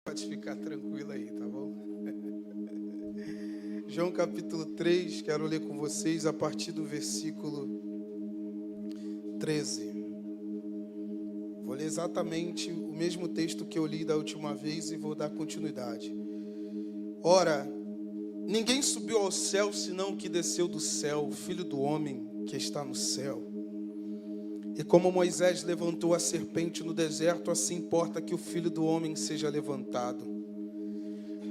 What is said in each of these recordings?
Pode ficar tranquilo aí, tá bom? João capítulo 3, quero ler com vocês a partir do versículo 13. Vou ler exatamente o mesmo texto que eu li da última vez e vou dar continuidade. Ora, ninguém subiu ao céu senão o que desceu do céu, o Filho do Homem que está no céu. E como Moisés levantou a serpente no deserto, assim importa que o Filho do Homem seja levantado,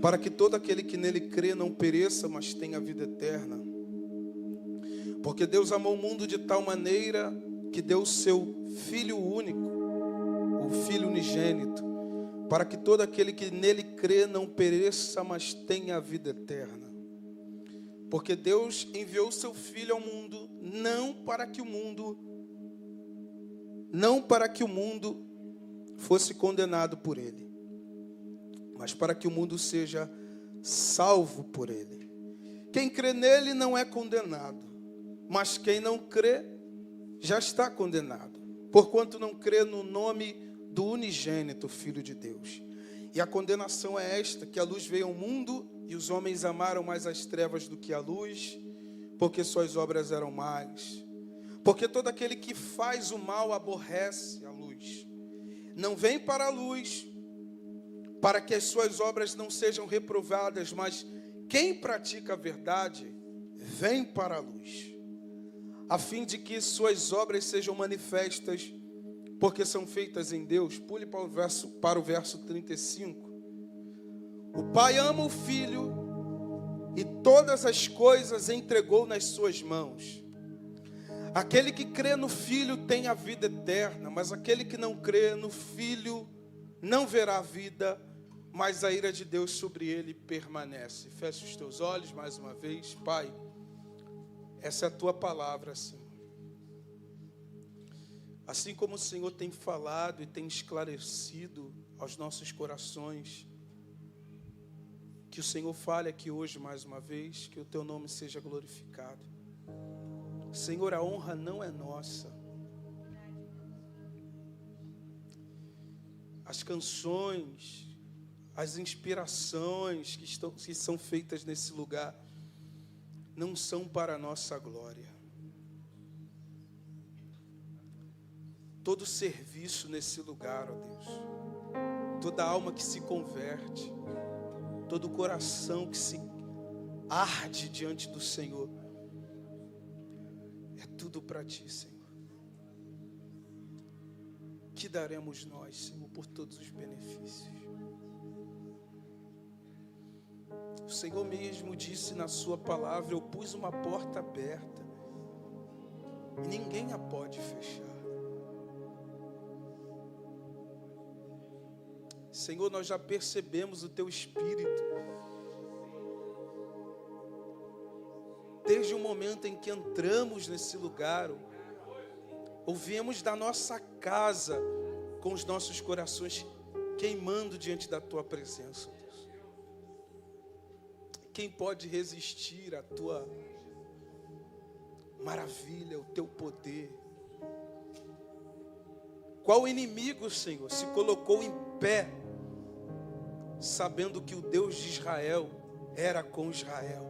para que todo aquele que nele crê não pereça, mas tenha vida eterna. Porque Deus amou o mundo de tal maneira que deu o seu Filho único, o Filho unigênito, para que todo aquele que nele crê não pereça, mas tenha vida eterna. Porque Deus enviou o seu Filho ao mundo, não para que o mundo fosse condenado por ele, mas para que o mundo seja salvo por ele. Quem crê nele não é condenado, mas quem não crê já está condenado, porquanto não crê no nome do unigênito Filho de Deus. E a condenação é esta, que a luz veio ao mundo, e os homens amaram mais as trevas do que a luz, porque suas obras eram más. Porque todo aquele que faz o mal aborrece a luz. Não vem para a luz, para que as suas obras não sejam reprovadas, mas quem pratica a verdade, vem para a luz, a fim de que suas obras sejam manifestas, porque são feitas em Deus. Pule para o verso 35. O Pai ama o Filho, e todas as coisas entregou nas suas mãos. Aquele que crê no Filho tem a vida eterna, mas aquele que não crê no Filho não verá a vida, mas a ira de Deus sobre ele permanece. Feche os teus olhos mais uma vez. Pai, essa é a tua palavra, Senhor. Assim como o Senhor tem falado e tem esclarecido aos nossos corações, que o Senhor fale aqui hoje mais uma vez, que o teu nome seja glorificado. Senhor, a honra não é nossa. As canções, as inspirações que são feitas nesse lugar não são para a nossa glória. Todo serviço nesse lugar, ó Deus, toda alma que se converte, todo coração que se arde diante do Senhor, é tudo para ti, Senhor. Que daremos nós, Senhor, por todos os benefícios? O Senhor mesmo disse na sua palavra: eu pus uma porta aberta e ninguém a pode fechar. Senhor, nós já percebemos o teu Espírito desde o momento em que entramos nesse lugar, ouvimos da nossa casa com os nossos corações queimando diante da tua presença, Deus. Quem pode resistir à tua maravilha, ao teu poder? Qual inimigo, Senhor, se colocou em pé, sabendo que o Deus de Israel era com Israel?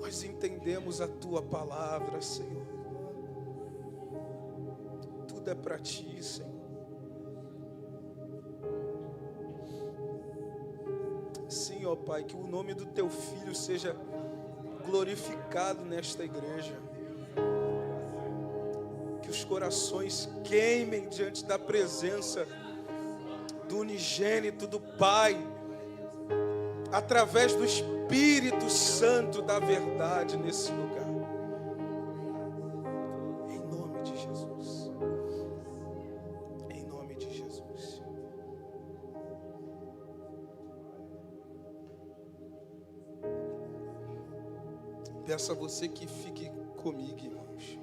Nós entendemos a tua palavra, Senhor. Tudo é para ti, Senhor. Sim, ó Pai, que o nome do teu Filho seja glorificado nesta igreja. Que os corações queimem diante da presença do unigênito do Pai, através do Espírito Santo da verdade nesse lugar. Em nome de Jesus. Em nome de Jesus. Peço a você que fique comigo, irmãos.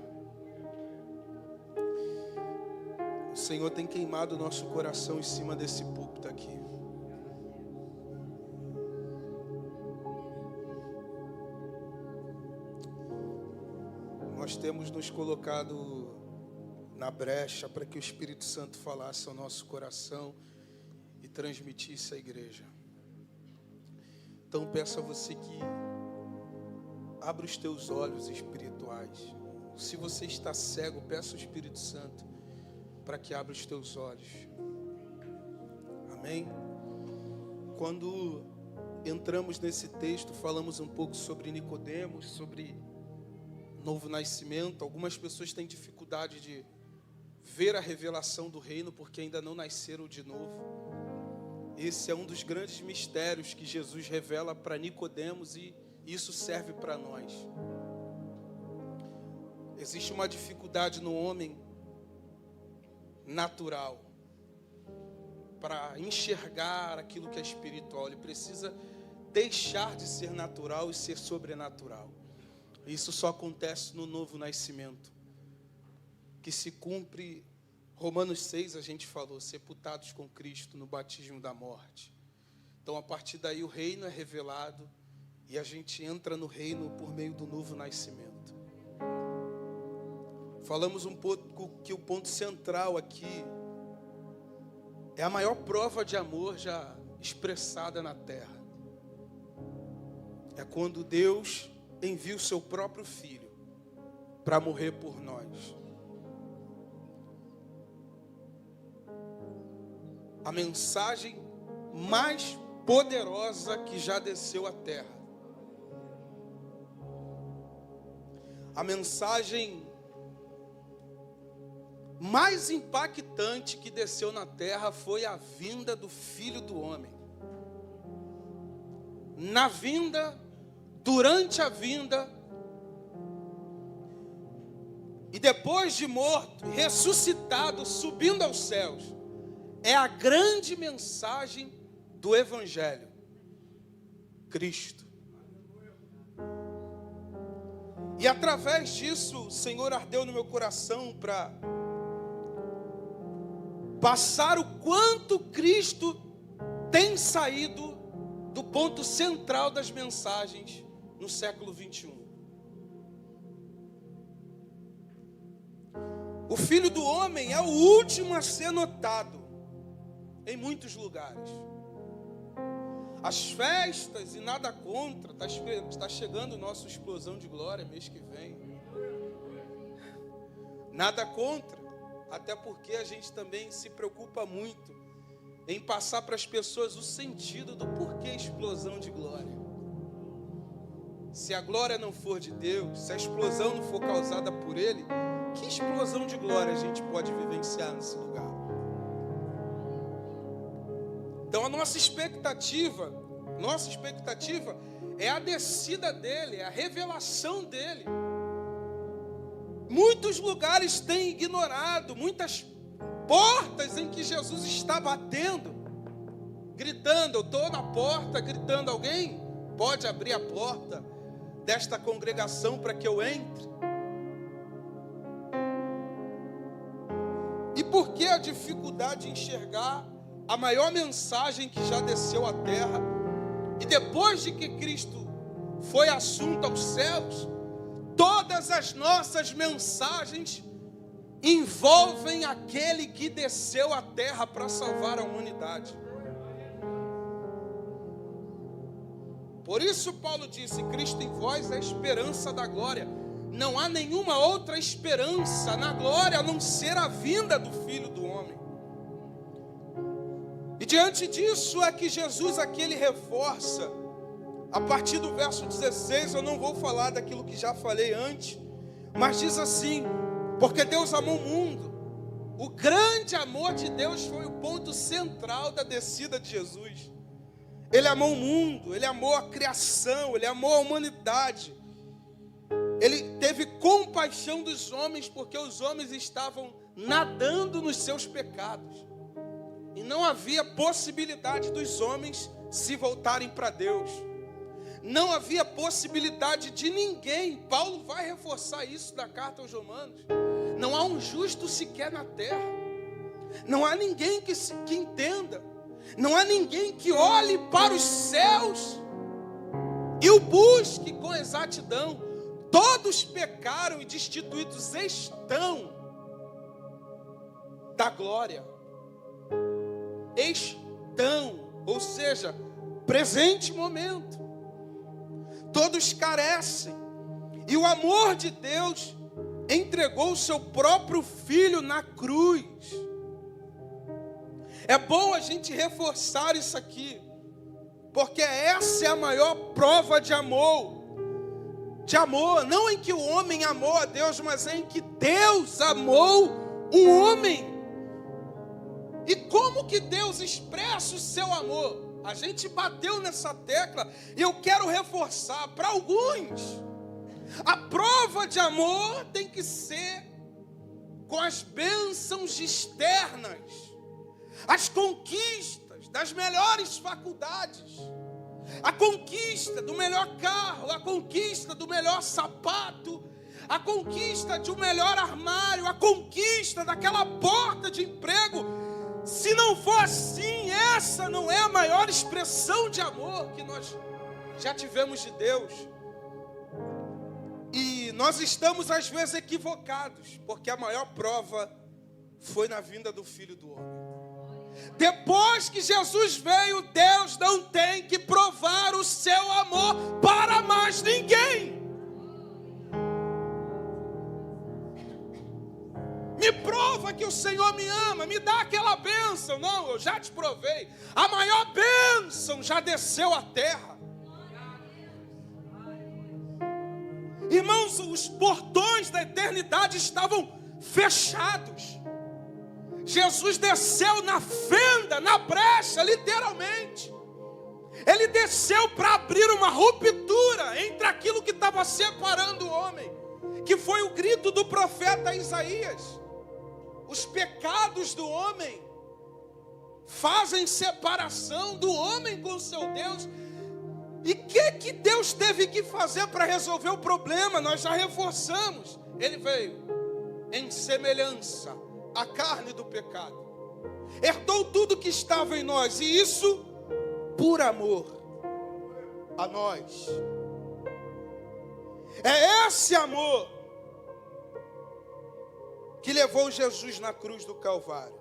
O Senhor tem queimado o nosso coração em cima desse púlpito aqui. nós temos nos colocado na brecha para que o Espírito Santo falasse ao nosso coração e transmitisse à igreja. Então peço a você que abra os teus olhos espirituais. Se você está cego, peça ao Espírito Santo para que abra os teus olhos. Amém? Quando entramos nesse texto, falamos um pouco sobre Nicodemos, sobre novo nascimento. Algumas pessoas têm dificuldade de ver a revelação do reino porque ainda não nasceram de novo. Esse é um dos grandes mistérios que Jesus revela para Nicodemos e isso serve para nós. Existe uma dificuldade no homem natural para enxergar aquilo que é espiritual. Ele precisa deixar de ser natural e ser sobrenatural. Isso só acontece no novo nascimento, que se cumpre, Romanos 6 a gente falou, sepultados com Cristo no batismo da morte. Então a partir daí o reino é revelado e a gente entra no reino por meio do novo nascimento. Falamos um pouco que o ponto central aqui é a maior prova de amor já expressada na terra. É quando Deus envia o seu próprio Filho para morrer por nós. A mensagem mais poderosa que já desceu à terra. A mensagem mais impactante que desceu na terra foi a vinda do Filho do Homem. Na vinda, durante a vinda, e depois de morto, ressuscitado, subindo aos céus, é a grande mensagem do Evangelho. Cristo. E através disso, o Senhor ardeu no meu coração para passar o quanto Cristo tem saído do ponto central das mensagens no século 21. O Filho do Homem é o último a ser notado em muitos lugares. As festas, e nada contra, está chegando o nosso Explosão de Glória mês que vem. Nada contra, até porque a gente também se preocupa muito em passar para as pessoas o sentido do porquê explosão de glória. Se a glória não for de Deus, se a explosão não for causada por Ele, que explosão de glória a gente pode vivenciar nesse lugar? Então a nossa expectativa é a descida dele, é a revelação dele. Muitos lugares têm ignorado, muitas portas em que Jesus está batendo, gritando, eu estou na porta, gritando, alguém pode abrir a porta desta congregação para que eu entre? E por que a dificuldade de enxergar a maior mensagem que já desceu à terra? E depois de que Cristo foi assunto aos céus, todas as nossas mensagens envolvem aquele que desceu à terra para salvar a humanidade. Por isso Paulo disse, Cristo em vós é a esperança da glória. Não há nenhuma outra esperança na glória a não ser a vinda do Filho do Homem. E diante disso é que Jesus aqui ele reforça, a partir do verso 16, eu não vou falar daquilo que já falei antes, mas diz assim, porque Deus amou o mundo, o grande amor de Deus foi o ponto central da descida de Jesus. Ele amou o mundo, Ele amou a criação, Ele amou a humanidade. Ele teve compaixão dos homens, porque os homens estavam nadando nos seus pecados. E não havia possibilidade dos homens se voltarem para Deus. Não havia possibilidade de ninguém. Paulo vai reforçar isso na carta aos Romanos. Não há um justo sequer na terra. Não há ninguém que entenda. Não há ninguém que olhe para os céus e o busque com exatidão. Todos pecaram e destituídos estão da glória. Estão, ou seja, presente momento. Todos carecem. E o amor de Deus entregou o seu próprio Filho na cruz. É bom a gente reforçar isso aqui, porque essa é a maior prova de amor. Não em que o homem amou a Deus, mas em que Deus amou o homem. E como que Deus expressa o seu amor? A gente bateu nessa tecla e eu quero reforçar para alguns. A prova de amor tem que ser com as bênçãos externas, as conquistas das melhores faculdades, a conquista do melhor carro, a conquista do melhor sapato, a conquista de um melhor armário, a conquista daquela porta de emprego. Se não for assim, essa não é a maior expressão de amor que nós já tivemos de Deus. E nós estamos às vezes equivocados, porque a maior prova foi na vinda do Filho do Homem. Depois que Jesus veio, Deus não tem que provar o seu amor para mais ninguém. Me prova que o Senhor me ama, me dá aquela bênção. Não, eu já te provei. A maior bênção já desceu à terra. Irmãos, os portões da eternidade estavam fechados. Jesus desceu na fenda, na brecha, literalmente. Ele desceu para abrir uma ruptura entre aquilo que estava separando o homem, que foi o grito do profeta Isaías. Os pecados do homem fazem separação do homem com o seu Deus. E o que Deus teve que fazer para resolver o problema? Nós já reforçamos. Ele veio em semelhança à carne do pecado. Herdou tudo que estava em nós. E isso por amor a nós. É esse amor que levou Jesus na cruz do Calvário.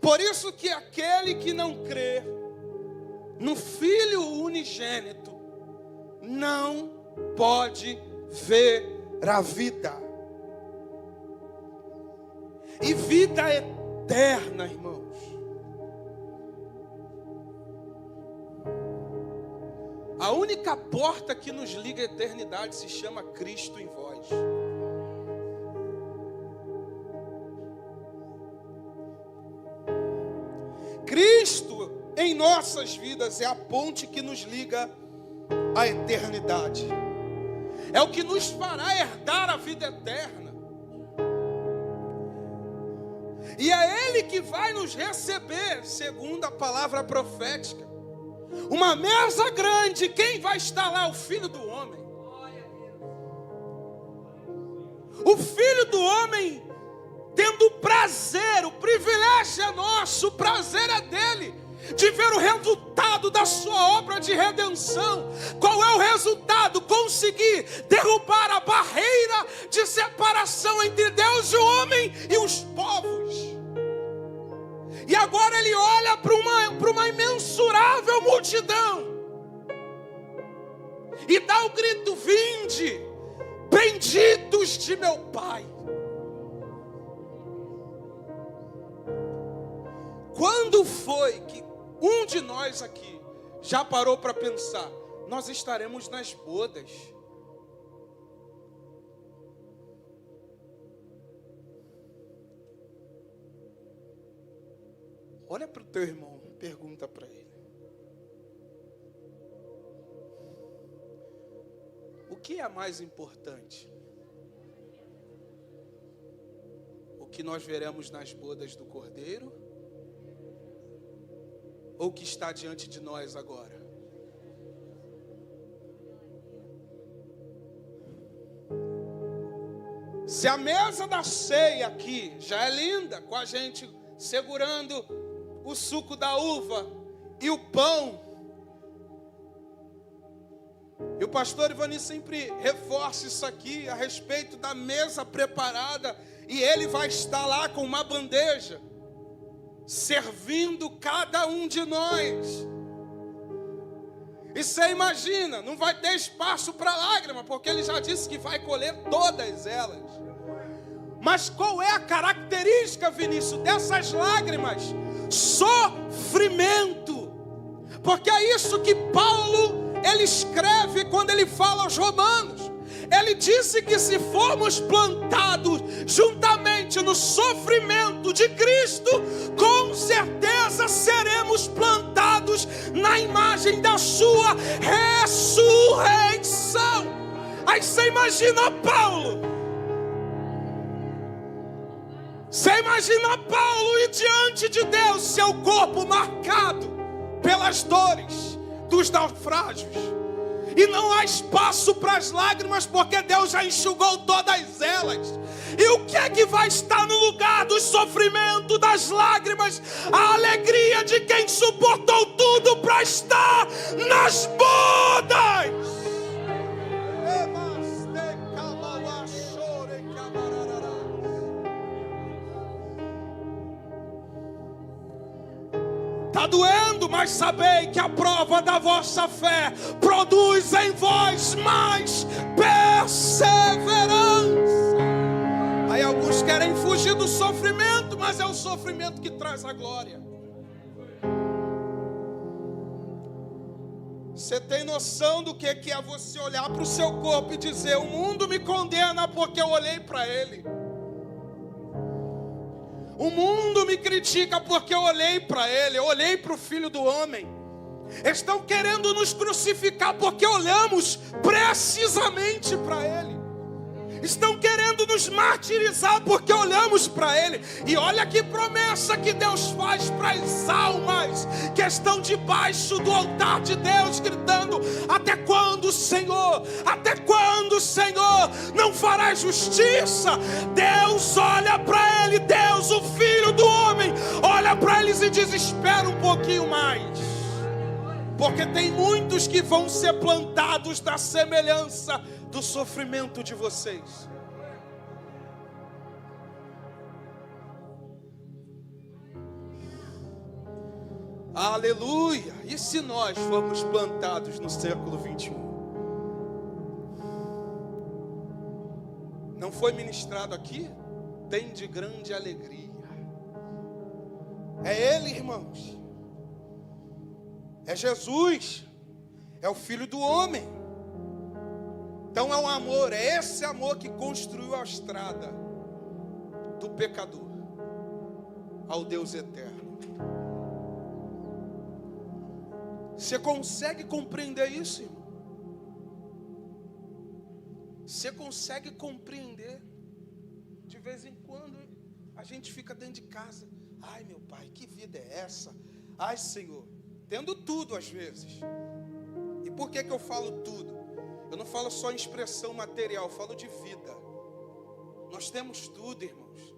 Por isso que aquele que não crê no Filho unigênito não pode ver a vida. E vida eterna, irmãos. A única porta que nos liga à eternidade se chama Cristo em vós. Cristo em nossas vidas é a ponte que nos liga à eternidade. É o que nos fará herdar a vida eterna. E é Ele que vai nos receber, segundo a palavra profética. Uma mesa grande, quem vai estar lá? O Filho do Homem. O Filho do Homem tendo prazer, o privilégio é nosso, o prazer é dele, de ver o resultado da sua obra de redenção. Qual é o resultado? Conseguir derrubar a barreira de separação entre Deus e o homem e os povos. E agora ele olha para uma imensurável multidão e dá o grito: vinde, benditos de meu Pai. Quando foi que um de nós aqui já parou para pensar, nós estaremos nas bodas? Olha para o teu irmão, pergunta para ele: o que é mais importante? O que nós veremos nas bodas do Cordeiro? Ou o que está diante de nós agora? Se a mesa da ceia aqui já é linda, com a gente segurando o suco da uva e o pão, E o pastor Ivani sempre reforça isso aqui a respeito da mesa preparada. E ele vai estar lá com uma bandeja, servindo cada um de nós. E você imagina, não vai ter espaço para lágrima, porque ele já disse que vai colher todas elas. Mas qual é a característica, Vinícius, dessas lágrimas? Sofrimento. Porque é isso que Paulo, ele escreve quando ele fala aos Romanos. Ele disse que se formos plantados juntamente no sofrimento de Cristo, com certeza seremos plantados na imagem da sua ressurreição. Aí você imagina Paulo. Você imagina Paulo e diante de Deus, seu corpo marcado pelas dores dos naufrágios. E não há espaço para as lágrimas, porque Deus já enxugou todas elas. E o que é que vai estar no lugar do sofrimento, das lágrimas? A alegria de quem suportou tudo para estar nas bodas. Está doendo, mas sabei que a prova da vossa fé produz em vós mais perseverança. Aí alguns querem fugir do sofrimento, mas é o sofrimento que traz a glória. Você tem noção do que é você olhar para o seu corpo e dizer: o mundo me condena porque eu olhei para ele. O mundo me critica porque eu olhei para ele, eu olhei para o Filho do Homem. Estão querendo nos crucificar porque olhamos precisamente para ele. Estão querendo nos martirizar porque olhamos para ele. E olha que promessa que Deus faz para as almas que estão debaixo do altar de Deus, gritando: até quando, Senhor? Até quando, Senhor? Não farás justiça? Deus olha para ele, Deus, o Filho do Homem, olha para eles e diz: espera um pouquinho mais. Porque tem muitos que vão ser plantados na semelhança do sofrimento de vocês. Aleluia! E se nós formos plantados no século 21? Não foi ministrado aqui? Tem de grande alegria. É Ele, irmãos. É Jesus, é o Filho do Homem. Então é um amor, é esse amor que construiu a estrada do pecador ao Deus eterno. Você consegue compreender isso, irmão? Você consegue compreender? De vez em quando a gente fica dentro de casa: ai, meu pai, que vida é essa? Ai, Senhor, tendo tudo às vezes. E por que eu falo tudo? Eu não falo só em expressão material, eu falo de vida. Nós temos tudo, irmãos.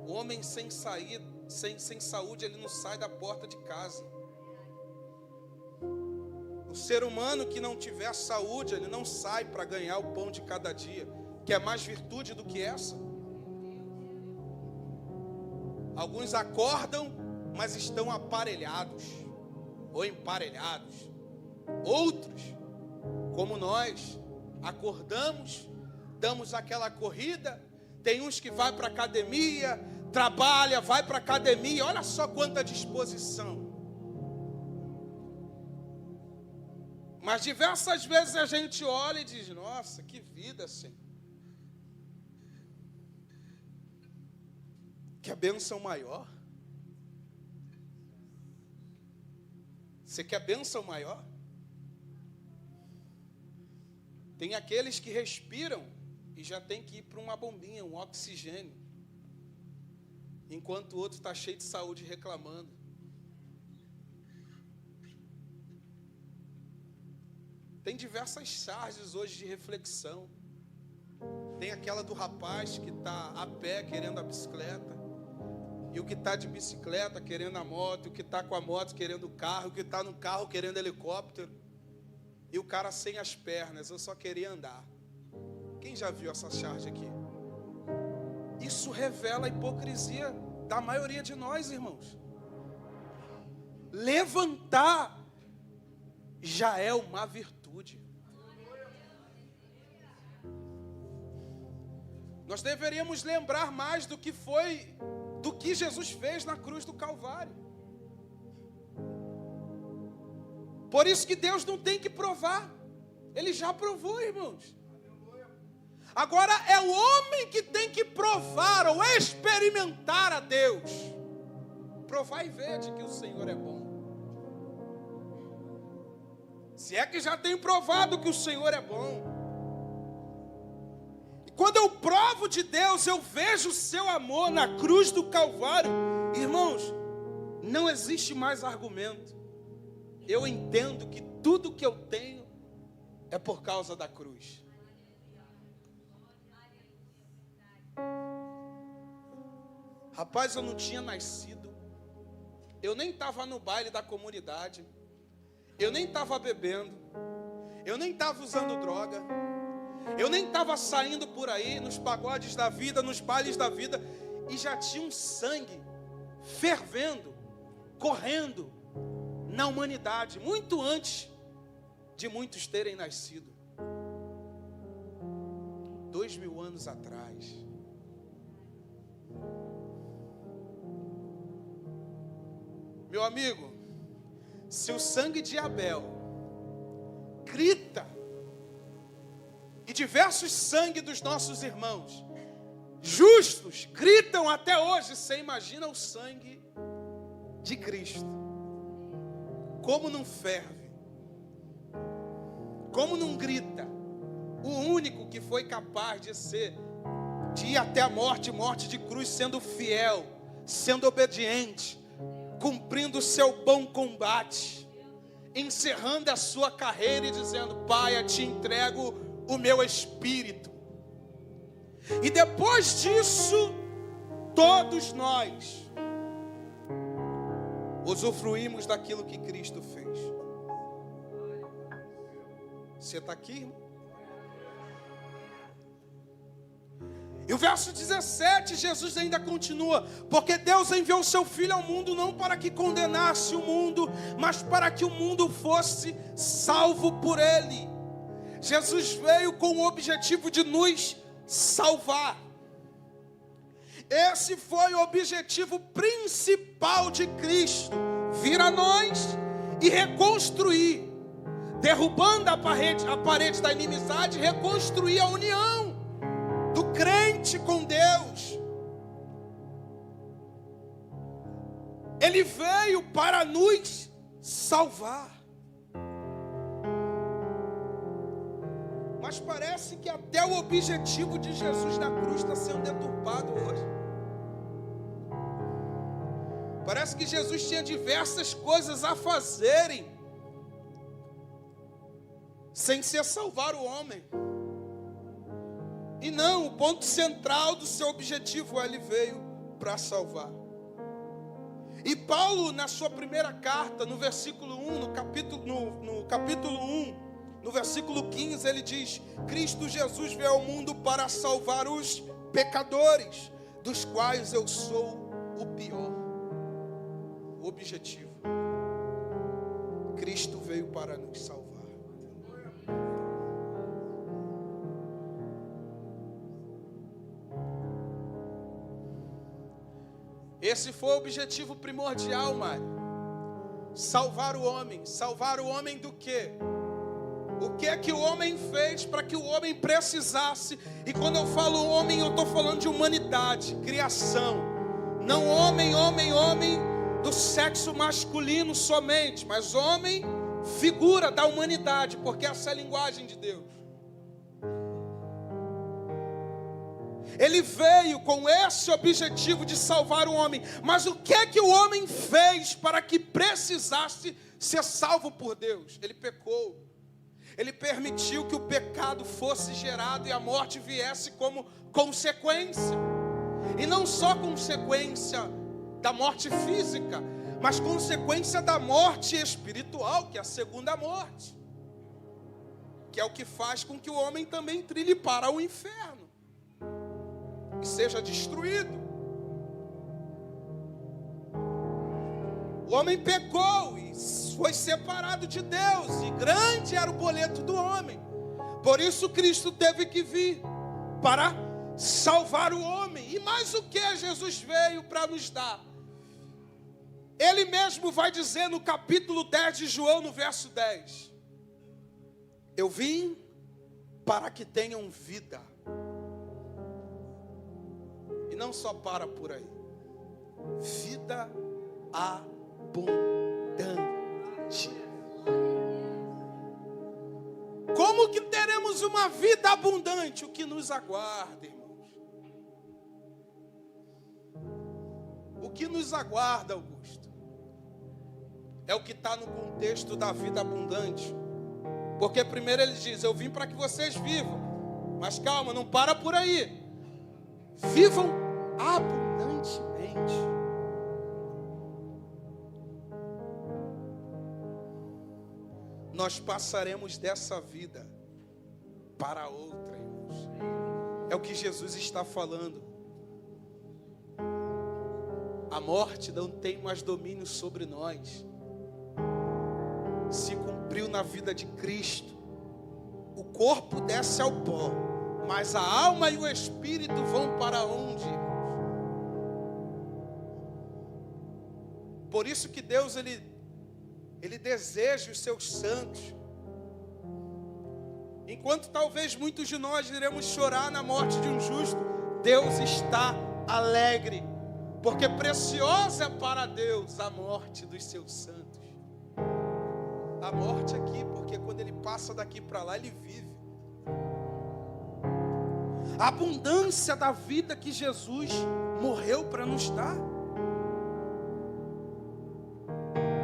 O homem sem saúde, ele não sai da porta de casa. O ser humano que não tiver saúde, ele não sai para ganhar o pão de cada dia. Quer mais virtude do que essa? Alguns acordam, mas estão aparelhados ou emparelhados. Outros, como nós, acordamos, damos aquela corrida. Tem uns que vai para a academia, trabalha, vai para a academia. Olha só quanta disposição. Mas diversas vezes a gente olha e diz: nossa, que vida, Senhor. Que a bênção maior. Você quer bênção maior? Tem aqueles que respiram e já tem que ir para uma bombinha, um oxigênio. Enquanto o outro está cheio de saúde reclamando. Tem diversas charges hoje de reflexão. Tem aquela do rapaz que está a pé querendo a bicicleta. E o que está de bicicleta querendo a moto. E o que está com a moto querendo o carro. E o que está no carro querendo helicóptero. e o cara sem as pernas, eu só queria andar. Quem já viu essa charge aqui? Isso revela a hipocrisia da maioria de nós, irmãos. Levantar já é uma virtude. Nós deveríamos lembrar mais do que Jesus fez na cruz do Calvário. Por isso que Deus não tem que provar. Ele já provou, irmãos. Agora é o homem que tem que provar ou experimentar a Deus. Provar e ver de que o Senhor é bom. Se é que já tem provado que o Senhor é bom. E quando eu provo de Deus, eu vejo o seu amor na cruz do Calvário. Irmãos, não existe mais argumento. Eu entendo que tudo que eu tenho é por causa da cruz. Rapaz, eu não tinha nascido. Eu nem estava no baile da comunidade. Eu nem estava bebendo. Eu nem estava usando droga. Eu nem estava saindo por aí nos pagodes da vida, nos bailes da vida. E já tinha um sangue fervendo, correndo na humanidade, muito antes de muitos terem nascido. 2000 anos atrás. Meu amigo, se o sangue de Abel grita, e diversos sangue dos nossos irmãos justos gritam até hoje, você imagina o sangue de Cristo. Como não ferve, como não grita, o único que foi capaz de ir até a morte de cruz, sendo fiel, sendo obediente, cumprindo o seu bom combate, encerrando a sua carreira e dizendo: Pai, eu te entrego o meu espírito. E depois disso, todos nós usufruímos daquilo que Cristo fez. Você está aqui, irmão? E o verso 17, Jesus ainda continua: porque Deus enviou o seu Filho ao mundo não para que condenasse o mundo, mas para que o mundo fosse salvo por ele. Jesus veio com o objetivo de nos salvar. Esse foi o objetivo principal de Cristo: vir a nós e reconstruir, derrubando a parede da inimizade, reconstruir a união do crente com Deus. Ele veio para nos salvar. Mas parece que até o objetivo de Jesus na cruz está sendo deturpado hoje. Parece que Jesus tinha diversas coisas a fazerem, sem ser salvar o homem. E não, o ponto central do seu objetivo, ele veio para salvar. E Paulo, na sua primeira carta, no versículo 1, no capítulo 1, no versículo 15, ele diz: Cristo Jesus veio ao mundo para salvar os pecadores, dos quais eu sou o pior. O objetivo: Cristo veio para nos salvar. Esse foi o objetivo primordial, Mário. Salvar o homem. Salvar o homem do quê? O que é que o homem fez para que o homem precisasse? E quando eu falo homem, eu estou falando de humanidade, criação. Não homem do sexo masculino somente, mas homem, figura da humanidade, porque essa é a linguagem de Deus. Ele veio com esse objetivo de salvar o homem. Mas o que é que o homem fez para que precisasse ser salvo por Deus? Ele pecou. Ele permitiu que o pecado fosse gerado e a morte viesse como consequência. E não só consequência da morte física, mas consequência da morte espiritual, que é a segunda morte. que é o que faz com que o homem também trilhe para o inferno, que seja destruído. O homem pecou e foi separado de Deus, e grande era o boleto do homem. Por isso Cristo teve que vir para salvar o homem. E mais o que Jesus veio para nos dar? Ele mesmo vai dizer no capítulo 10 de João, no verso 10: eu vim para que tenham vida. E não só para por aí. Vida abundante. Como que teremos uma vida abundante? O que nos aguarda, irmãos? O que nos aguarda, Augusto? É o que está no contexto da vida abundante. Porque primeiro ele diz: eu vim para que vocês vivam. Mas calma, não para por aí. Vivam abundantemente. Nós passaremos dessa vida para outra, irmãos. É o que Jesus está falando. A morte não tem mais domínio sobre nós. Se cumpriu na vida de Cristo. O corpo desce ao pó, mas a alma e o espírito vão para onde? Por isso que Deus, Ele deseja os seus santos. Enquanto talvez muitos de nós iremos chorar na morte de um justo, Deus está alegre, porque preciosa é para Deus a morte dos seus santos. A morte aqui, porque quando Ele passa daqui para lá, Ele vive. A abundância da vida que Jesus morreu para nos dar.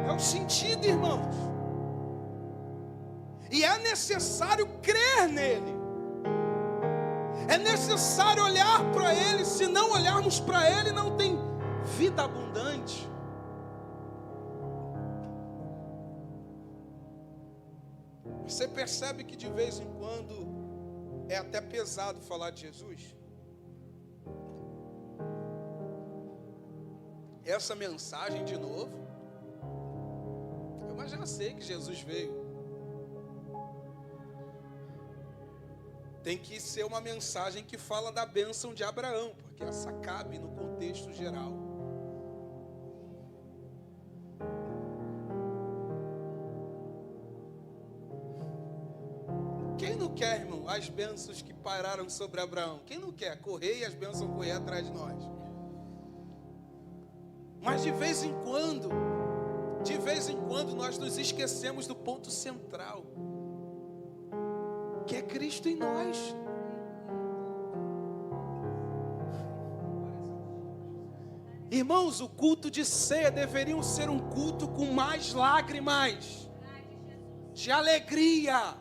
É o sentido, irmãos. E é necessário crer nele. É necessário olhar para ele. Se não olharmos para ele, não tem vida abundante. Você percebe que de vez em quando é até pesado falar de Jesus? Essa mensagem de novo. Mas já sei que Jesus veio. Tem que ser uma mensagem que fala da bênção de Abraão, porque essa cabe no contexto geral. Quem não quer, irmão, as bênçãos que pairaram sobre Abraão? Quem não quer correr e as bênçãos correr atrás de nós? Mas de vez em quando nós nos esquecemos do ponto central, que é Cristo em nós. Irmãos, o culto de ceia deveria ser um culto com mais lágrimas, de alegria.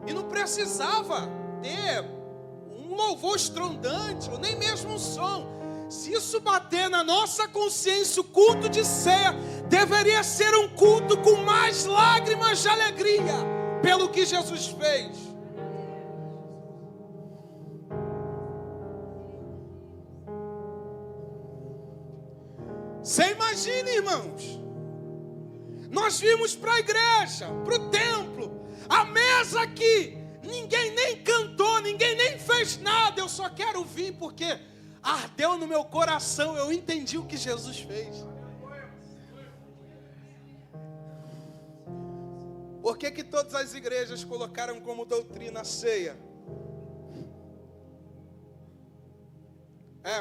E não precisava ter um louvor estrondante, ou nem mesmo um som. Se isso bater na nossa consciência, o culto de ceia deveria ser um culto com mais lágrimas de alegria, pelo que Jesus fez. Você imagina, irmãos, nós vimos para a igreja, para o templo, a mesa aqui, ninguém nem cantou, ninguém nem fez nada. Eu só quero vir porque ardeu no meu coração, eu entendi o que Jesus fez. Por que todas as igrejas colocaram como doutrina a ceia?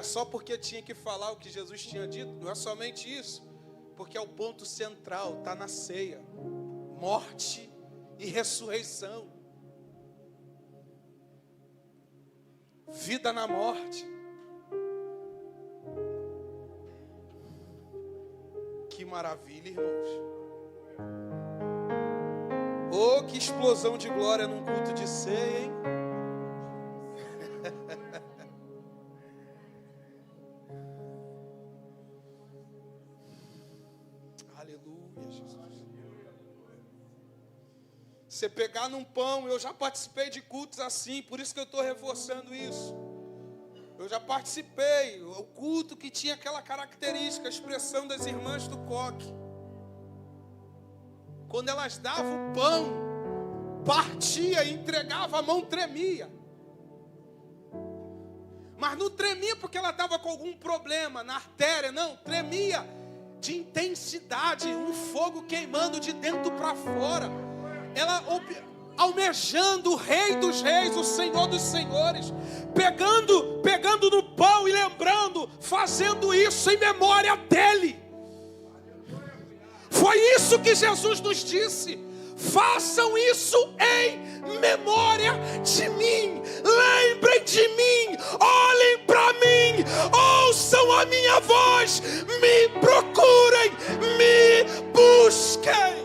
Só porque tinha que falar o que Jesus tinha dito? Não é somente isso, porque é o ponto central, está na ceia. Morte e ressurreição. Vida na morte. Que maravilha, irmãos. Oh, que explosão de glória num culto de ceia, hein? Aleluia, Jesus. Você pegar num pão, eu já participei de cultos assim, por isso que eu estou reforçando isso. Eu já participei, o culto que tinha aquela característica, a expressão das irmãs do coque. Quando elas davam o pão, partia e entregava, a mão tremia. Mas não tremia porque ela estava com algum problema na artéria, não, tremia de intensidade, um fogo queimando de dentro para fora. Ela almejando o Rei dos Reis, o Senhor dos Senhores, pegando no pão e lembrando, fazendo isso em memória dele. Foi isso que Jesus nos disse: façam isso em memória de mim. Lembrem de mim, olhem para mim, ouçam a minha voz, me procurem, me busquem.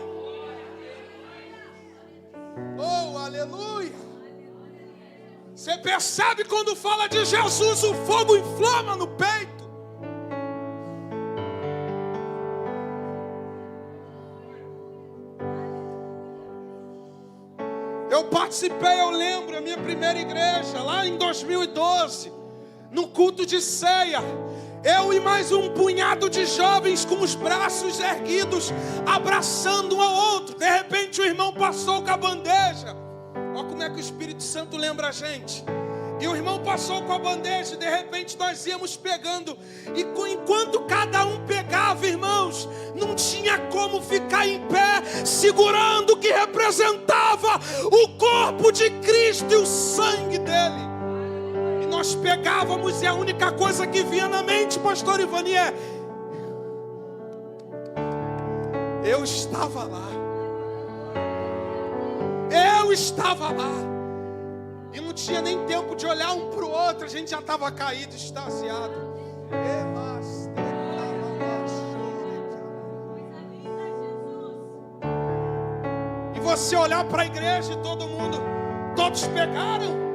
Oh, aleluia! Você percebe quando fala de Jesus, o fogo inflama no peito. Eu participei, eu lembro, a minha primeira igreja, lá em 2012, no culto de ceia. Eu e mais um punhado de jovens com os braços erguidos, abraçando um ao outro. De repente o irmão passou com a bandeja. Olha como é que o Espírito Santo lembra a gente. E o irmão passou com a bandeja e de repente nós íamos pegando. E enquanto cada um pegava, irmãos, não tinha como ficar em pé, segurando o que representava o corpo de Cristo e o sangue dele. Nós pegávamos e a única coisa que vinha na mente, pastor Ivani, é: eu estava lá. Eu estava lá. E não tinha nem tempo de olhar um para o outro, a gente já estava caído, extasiado. E você olhar para a igreja e todo mundo, todos pegaram.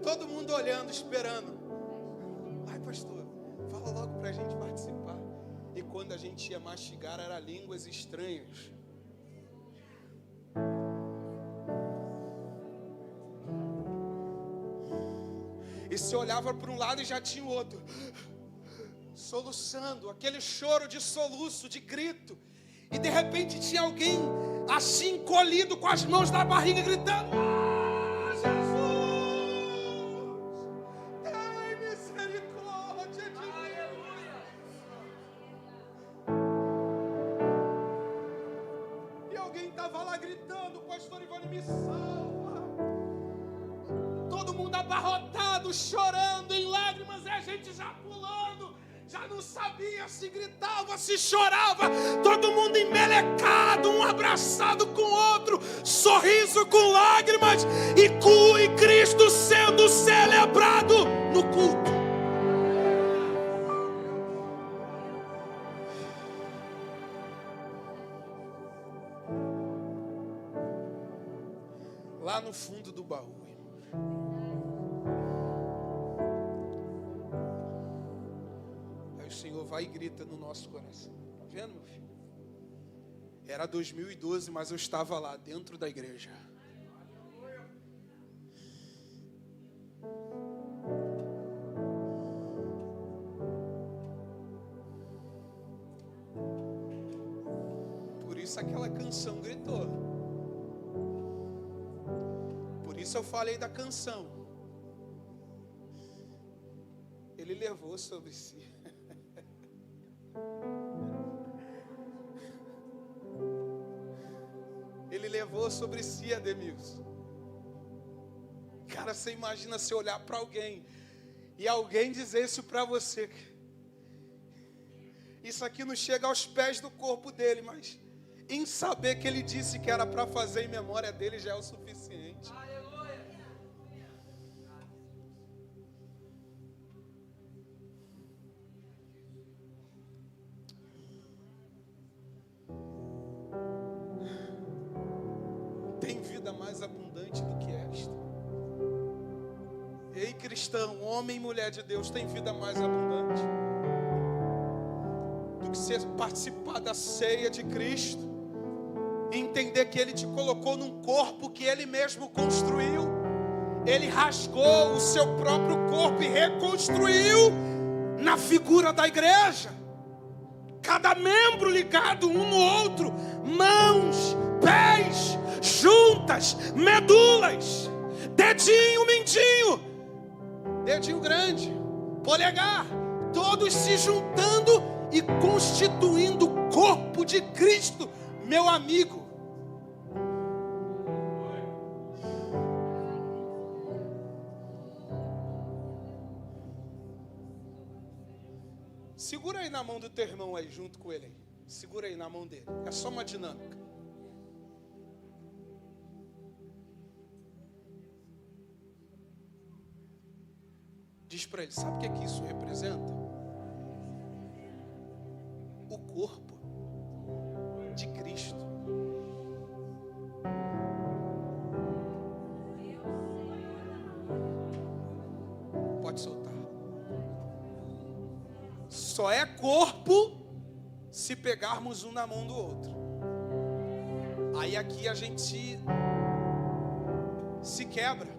Todo mundo olhando, esperando. Ai, pastor, fala logo para a gente participar. E quando a gente ia mastigar, era línguas estranhas. E se olhava para um lado e já tinha o outro, soluçando, aquele choro de soluço, de grito. E de repente tinha alguém assim encolhido com as mãos na barriga, gritando: ah, Jesus! Me salva. Todo mundo abarrotado, chorando em lágrimas, e a gente já pulando, já não sabia se gritava, se chorava, todo mundo embelecado, um abraçado com o outro, sorriso com lágrimas, e Cristo sendo celebrado no culto. Lá no fundo do baú, aí o Senhor vai e grita no nosso coração. Tá vendo, meu filho? Era 2012, mas eu estava lá dentro da igreja. Por isso aquela canção gritou. Por isso eu falei da canção. Ele levou sobre si. Ele levou sobre si, Ademilson. Cara, você imagina se olhar para alguém e alguém dizer isso para você. Isso aqui não chega aos pés do corpo dele, mas em saber que ele disse que era para fazer em memória dele já é o suficiente. Tem vida mais abundante do que esta. Ei, cristão, homem e mulher de Deus, tem vida mais abundante do que se você participar da ceia de Cristo e entender que Ele te colocou num corpo que Ele mesmo construiu. Ele rasgou o seu próprio corpo e reconstruiu na figura da igreja. Cada membro ligado um no outro, mãos, pés, juntas, medulas, dedinho, mindinho, dedinho grande, polegar, todos se juntando e constituindo o corpo de Cristo, meu amigo. Segura aí na mão do teu irmão aí, junto com ele aí. Segura aí na mão dele. É só uma dinâmica. Diz para ele, sabe o que é que isso representa? O corpo de Cristo. Pode soltar. Só é corpo se pegarmos um na mão do outro. Aí aqui a gente se quebra.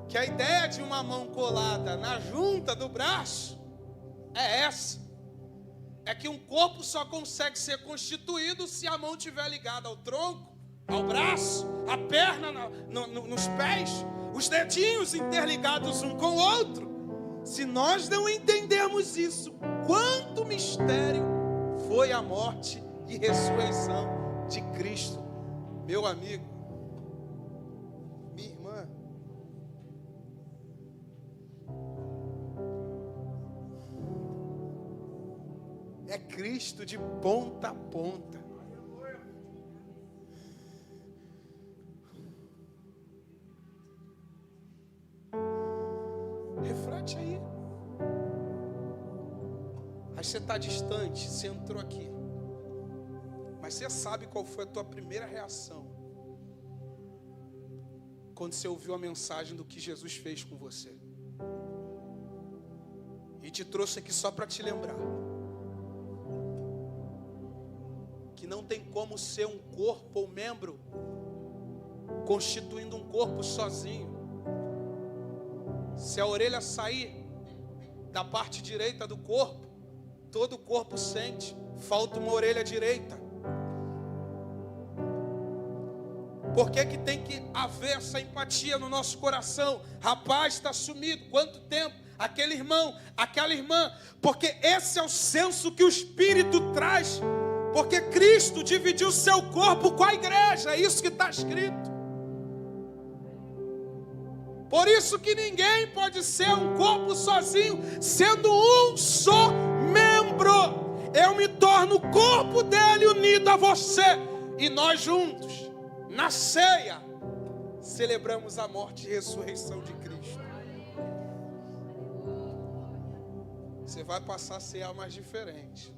Que a ideia de uma mão colada na junta do braço é essa. É que um corpo só consegue ser constituído se a mão estiver ligada ao tronco, ao braço, a perna nos pés, os dedinhos interligados um com o outro. Se nós não entendermos isso, quanto mistério foi a morte e ressurreição de Cristo, meu amigo, minha irmã. É Cristo de ponta a ponta. Reflete aí. Aí você está distante, você entrou aqui. Mas você sabe qual foi a tua primeira reação quando você ouviu a mensagem do que Jesus fez com você. E te trouxe aqui só para te lembrar que não tem como ser um corpo ou membro constituindo um corpo sozinho. Se a orelha sair da parte direita do corpo, todo o corpo sente, falta uma orelha direita. Por que que tem que haver essa empatia no nosso coração? Rapaz, está sumido, quanto tempo? Aquele irmão, aquela irmã, porque esse é o senso que o Espírito traz, porque Cristo dividiu o seu corpo com a igreja, é isso que está escrito. Por isso que ninguém pode ser um corpo sozinho, sendo um só membro. Eu me torno o corpo dele unido a você. E nós juntos, na ceia, celebramos a morte e ressurreição de Cristo. Você vai passar a cear mais diferente.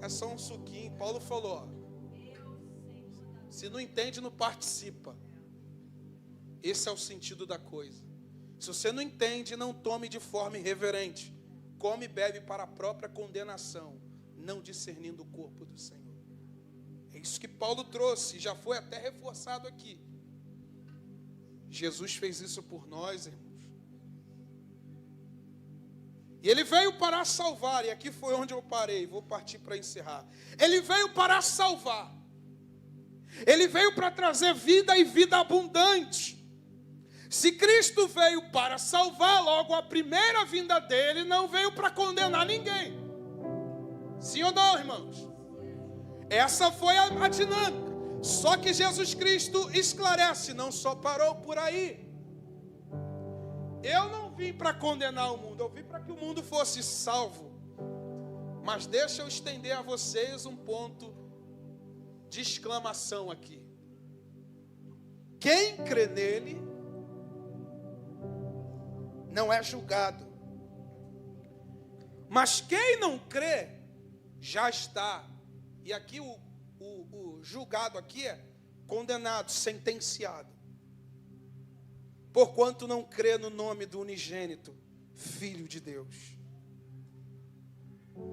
É só um suquinho. Paulo falou, ó. Se não entende, não participa. Esse é o sentido da coisa. Se você não entende, não tome de forma irreverente. Come e bebe para a própria condenação, não discernindo o corpo do Senhor. É isso que Paulo trouxe, e já foi até reforçado aqui. Jesus fez isso por nós, irmãos. E ele veio para salvar, e aqui foi onde eu parei, vou partir para encerrar. Ele veio para salvar. Ele veio para trazer vida e vida abundante. Se Cristo veio para salvar, logo a primeira vinda dele não veio para condenar ninguém. Sim ou não, irmãos? Essa foi a dinâmica. Só que Jesus Cristo esclarece, não só parou por aí. Eu não vim para condenar o mundo, eu vim para que o mundo fosse salvo. Mas deixa eu estender a vocês um ponto de exclamação aqui. Quem crê nele não é julgado. Mas quem não crê já está. E aqui o julgado aqui é condenado, sentenciado. porquanto não crê no nome do unigênito Filho de Deus.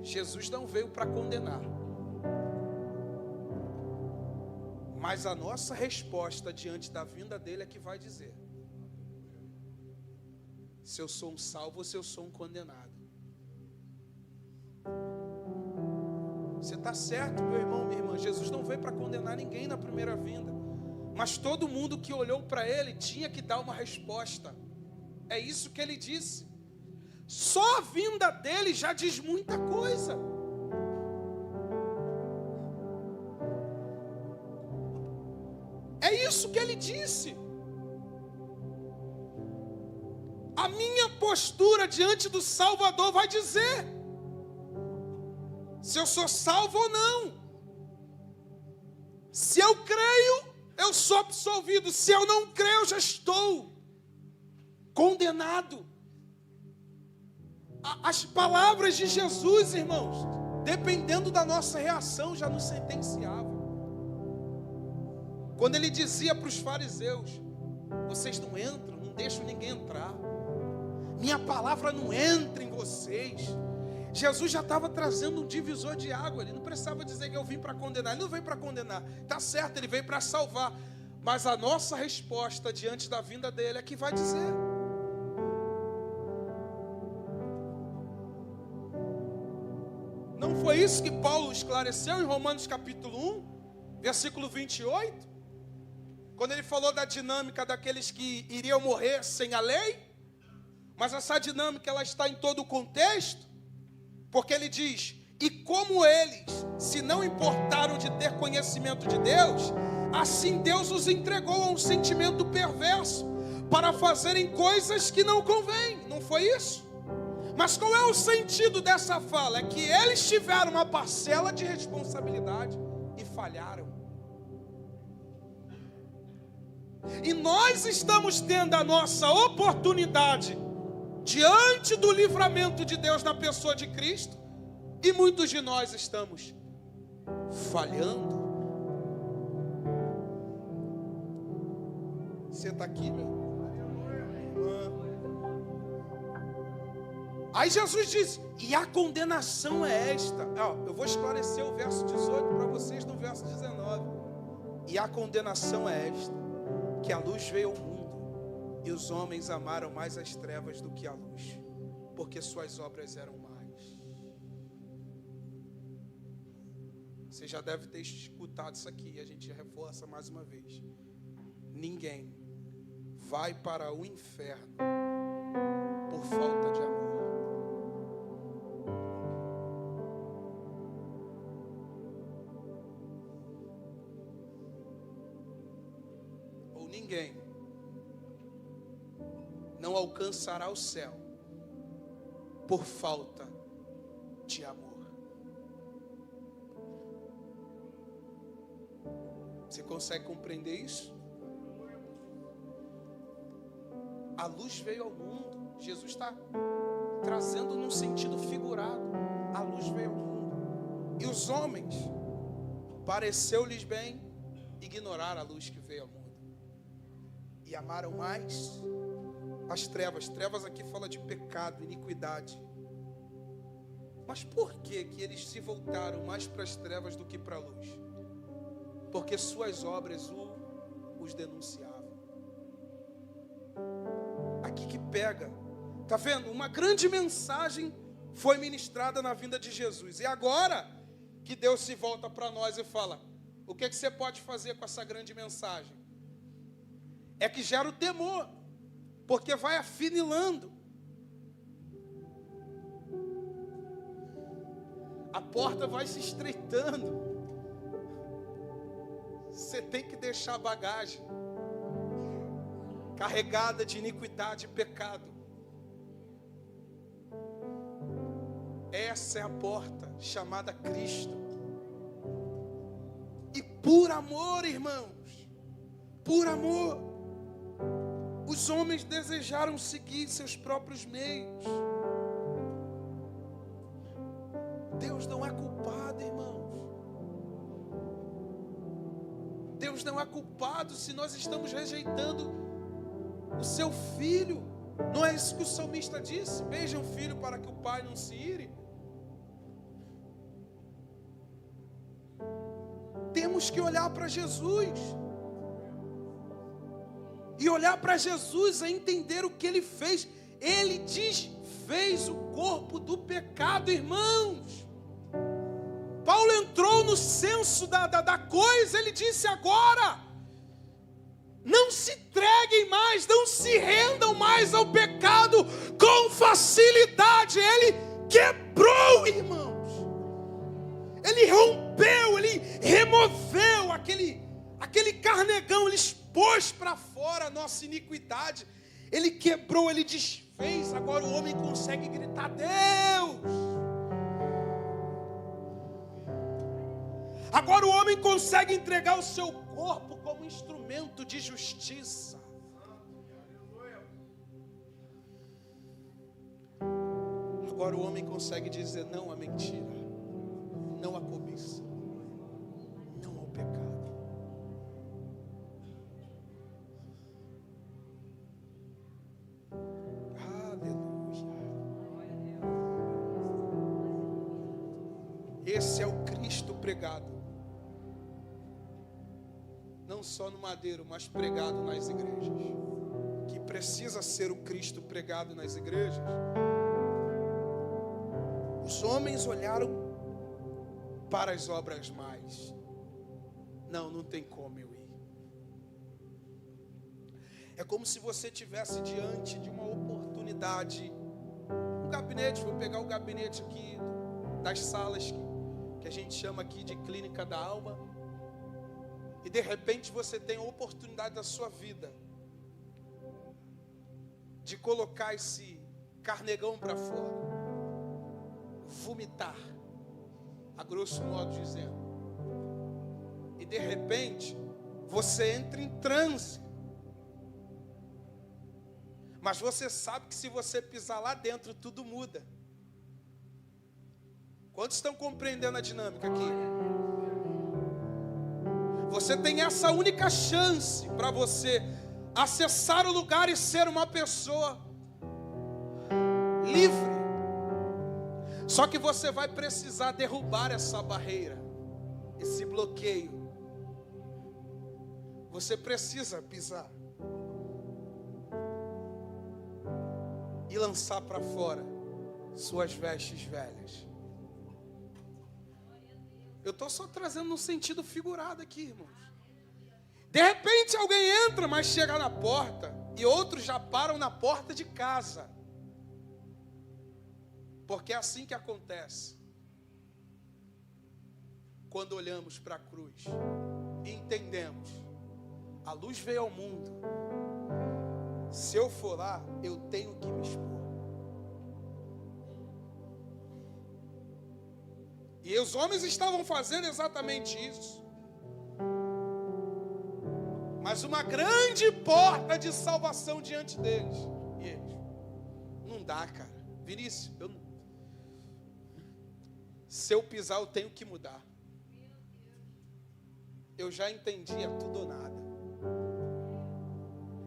Jesus não veio para condenar, mas a nossa resposta diante da vinda dele é que vai dizer se eu sou um salvo ou se eu sou um condenado. Você está certo, meu irmão, minha irmã. Jesus não veio para condenar ninguém na primeira vinda, mas todo mundo que olhou para ele tinha que dar uma resposta. É isso que ele disse. Só a vinda dele já diz muita coisa. É isso que ele disse. A minha postura diante do Salvador vai dizer se eu sou salvo ou não. Se eu creio, eu sou absolvido. Se eu não creio, eu já estou condenado. As palavras de Jesus, irmãos, dependendo da nossa reação, já nos sentenciavam. Quando ele dizia para os fariseus: vocês não entram, não deixam ninguém entrar, minha palavra não entra em vocês. Jesus já estava trazendo um divisor de água. Ele não precisava dizer que eu vim para condenar. Ele não veio para condenar, está certo, ele veio para salvar. Mas a nossa resposta diante da vinda dele é que vai dizer. Não foi isso que Paulo esclareceu em Romanos capítulo 1, versículo 28? Quando ele falou da dinâmica daqueles que iriam morrer sem a lei? Mas essa dinâmica, ela está em todo o contexto, porque ele diz: e como eles se não importaram de ter conhecimento de Deus, assim Deus os entregou a um sentimento perverso, para fazerem coisas que não convêm. Não foi isso? Mas qual é o sentido dessa fala? É que eles tiveram uma parcela de responsabilidade e falharam. E nós estamos tendo a nossa oportunidade diante do livramento de Deus na pessoa de Cristo, e muitos de nós estamos falhando. Você está aqui, meu irmão? Aí Jesus diz: e a condenação é esta. Eu vou esclarecer o verso 18 para vocês no verso 19. E a condenação é esta, que a luz veio ao mundo, e os homens amaram mais as trevas do que a luz, porque suas obras eram más. Você já deve ter escutado isso aqui, e a gente reforça mais uma vez. Ninguém vai para o inferno por falta de amor. Ou ninguém não alcançará o céu por falta de amor. Você consegue compreender isso? A luz veio ao mundo. Jesus está trazendo num sentido figurado. A luz veio ao mundo. E os homens, pareceu-lhes bem ignorar a luz que veio ao mundo, e amaram mais as trevas. Trevas aqui fala de pecado, iniquidade. Mas por que eles se voltaram mais para as trevas do que para a luz? Porque suas obras os denunciavam. Aqui que pega. Está vendo? Uma grande mensagem foi ministrada na vinda de Jesus. E agora que Deus se volta para nós e fala: o que você pode fazer com essa grande mensagem? É que gera o temor, porque vai afunilando. A porta vai se estreitando. Você tem que deixar a bagagem carregada de iniquidade e pecado. Essa é a porta chamada Cristo. E por amor, irmãos, por amor, os homens desejaram seguir seus próprios meios. Deus não é culpado, irmãos. Deus não é culpado se nós estamos rejeitando o seu filho. Não é isso que o salmista disse? Beije o filho para que o pai não se ire. Temos que olhar para Jesus. E olhar para Jesus é entender o que Ele fez. Ele desfez o corpo do pecado, irmãos. Paulo entrou no senso da coisa. Ele disse agora: não se entreguem mais, não se rendam mais ao pecado com facilidade. Ele quebrou, irmãos. Ele rompeu, ele removeu aquele carnegão, ele expôs para fora a nossa iniquidade. Ele quebrou, ele desfez. Agora o homem consegue gritar: Deus! Agora o homem consegue entregar o seu corpo como instrumento de justiça. Agora o homem consegue dizer não à mentira, não à cobiça, não ao pecado. Esse é o Cristo pregado, não só no madeiro, mas pregado nas igrejas, que precisa ser o Cristo pregado nas igrejas. Os homens olharam para as obras mais. Não tem como eu ir. É como se você estivesse diante de uma oportunidade. Um gabinete, vou pegar o gabinete aqui das salas que a gente chama aqui de clínica da alma. E de repente você tem a oportunidade da sua vida de colocar esse carnegão para fora, vomitar, a grosso modo dizendo. E de repente você entra em transe. Mas você sabe que se você pisar lá dentro, tudo muda. Quantos estão compreendendo a dinâmica aqui? Você tem essa única chance para você acessar o lugar e ser uma pessoa livre. Só que você vai precisar derrubar essa barreira, esse bloqueio. Você precisa pisar e lançar para fora suas vestes velhas. Eu estou só trazendo um sentido figurado aqui, irmãos. De repente alguém entra, mas chega na porta, e outros já param na porta de casa. Porque é assim que acontece quando olhamos para a cruz e entendemos: a luz veio ao mundo. Se eu for lá, eu tenho que me expor. E os homens estavam fazendo exatamente isso. Mas uma grande porta de salvação diante deles. E eles: não dá, cara. Vinícius, se eu pisar, eu tenho que mudar. Eu já entendi, é tudo ou nada.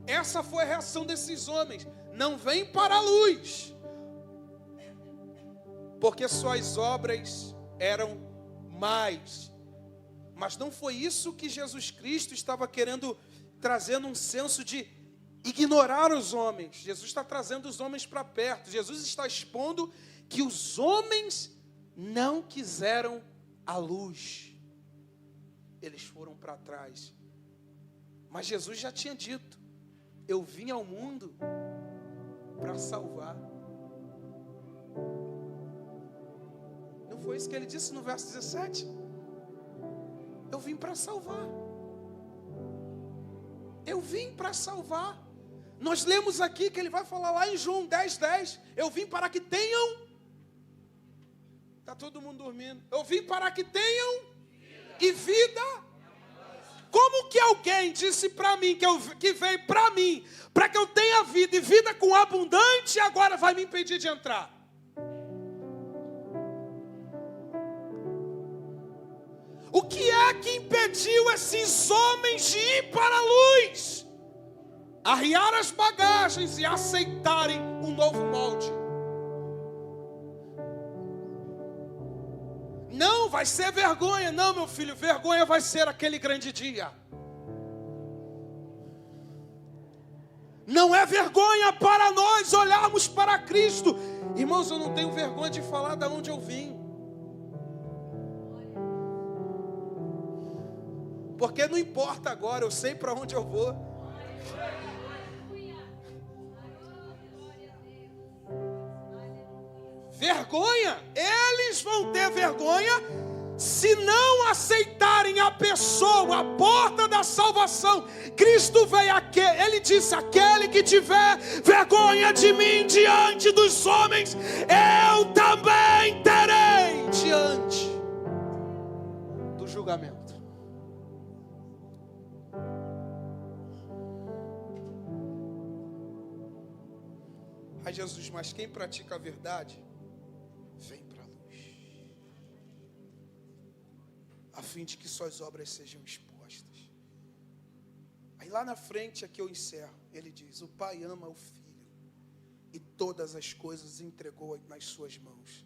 Essa foi a reação desses homens. Não vem para a luz, porque suas obras eram mais. Mas não foi isso que Jesus Cristo estava querendo, trazendo um senso de ignorar os homens. Jesus está trazendo os homens para perto. Jesus está expondo que os homens não quiseram a luz. Eles foram para trás. Mas Jesus já tinha dito: eu vim ao mundo para salvar. Não foi isso que ele disse no verso 17? Eu vim para salvar. Eu vim para salvar. Nós lemos aqui que ele vai falar lá em João 10:10. Eu vim para que tenham. Está todo mundo dormindo. Eu vim para que tenham e vida. Como que alguém disse para mim que veio para mim, para que eu tenha vida e vida com abundante, e agora vai me impedir de entrar? O que é que impediu esses homens de ir para a luz? arriar as bagagens e aceitarem um novo molde. Não vai ser vergonha, não, meu filho, vergonha vai ser aquele grande dia. Não é vergonha para nós olharmos para Cristo. Irmãos, eu não tenho vergonha de falar de onde eu vim. Porque não importa agora, eu sei para onde eu vou. Vergonha, eles vão ter vergonha se não aceitarem a pessoa, a porta da salvação. Cristo veio aqui, ele disse: aquele que tiver vergonha de mim diante dos homens, eu também terei diante do julgamento. Ai, Jesus, mas quem pratica a verdade vem para a luz, a fim de que suas obras sejam expostas. Aí lá na frente, aqui eu encerro, ele diz: o Pai ama o Filho e todas as coisas entregou nas suas mãos.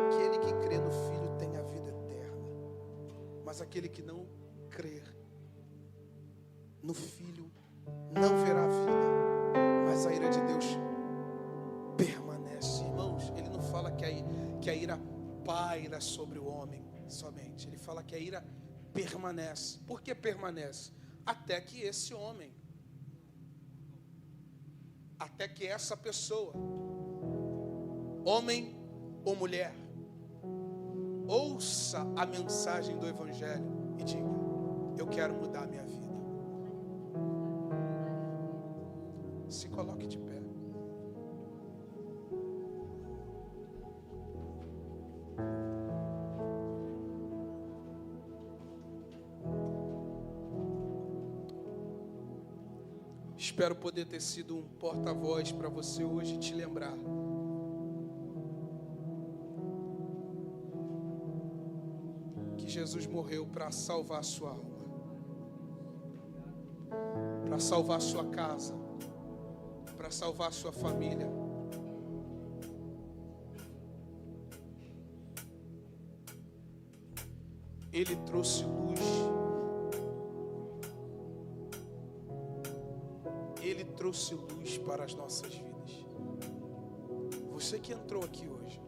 Aquele que crê no Filho tem a vida eterna, mas aquele que não crer no Filho não verá a vida, mas a ira de Deus permanece. Irmãos, ele não fala que a ira paira sobre o homem somente. Ele fala que a ira permanece. Por que permanece? Até que esse homem, até que essa pessoa, homem ou mulher, ouça a mensagem do Evangelho e diga: eu quero mudar a minha vida. Se coloque de pé. Espero poder ter sido um porta-voz para você hoje e te lembrar que Jesus morreu para salvar a sua alma, para salvar a sua casa, para salvar a sua família. Ele trouxe luz. Ele trouxe luz para as nossas vidas. Você que entrou aqui hoje,